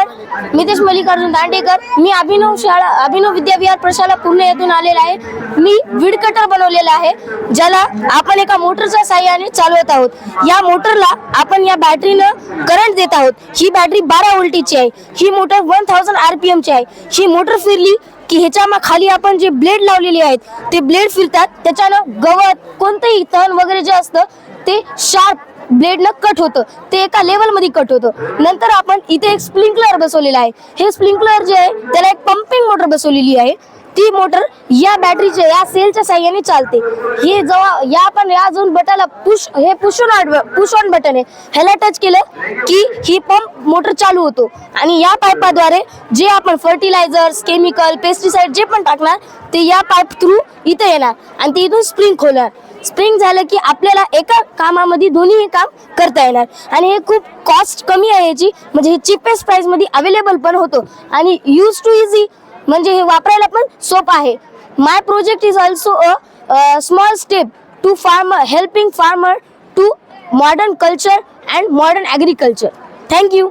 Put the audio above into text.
नमस्कार, मितेश मल्लिकार्जुन दांडेकर. मी अभिनव विद्याविहार प्रशाला पूर्ण येथून आलेला आहे. मी वीड कटर बनवलेला आहे, ज्याला आपण एका मोटरच्या साहाय्याने चालवत आहोत. या मोटरला आपण या बॅटरीनं करंट देत आहोत. ही बॅटरी 12 व्होल्टची आहे. ही मोटर 1000 RPM ची आहे. ही मोटर फिरली की ह्याच्या खाली आपण जे ब्लेड लावलेले आहेत ते ब्लेड फिरतात. त्याच्यानं गवत कोणतंही तण वगैरे जे असतं ते शार्प ब्लेडनं कट होतं, ते एका लेवल मध्ये कट होतं. नंतर आपण इथे एक स्प्रिंकलर बसवलेला आहे. हे स्प्रिंकलर जे आहे त्याला एक पंपिंग मोटर बसवलेली आहे. ती मोटर या बॅटरीच्या या सेलच्या साहाय्याने चालते. हे जेव्हा आपण या झोन बटनला पुश ऑन बटन आहे, ह्याला टच केलं की ही पंप मोटर चालू होतो आणि या पाईपाद्वारे जे आपण फर्टिलायझर्स, केमिकल, पेस्टिसाइड जे पण टाकणार ते या पाईप थ्रू इथे येणार आणि ते इथून स्प्रिंग खोलणार. स्प्रिंग झालं की आपल्याला एका कामामध्ये दोन्ही काम करता येणार आणि हे खूप कॉस्ट कमी आहे याची, म्हणजे हे चीपेस्ट प्राइस मध्ये अवेलेबल पण होतो आणि यूज टू इझी, म्हणजे हे वापरायला पण सोपं आहे. My project is also a small step to farmer, helping farmer to modern culture and modern agriculture. Thank you.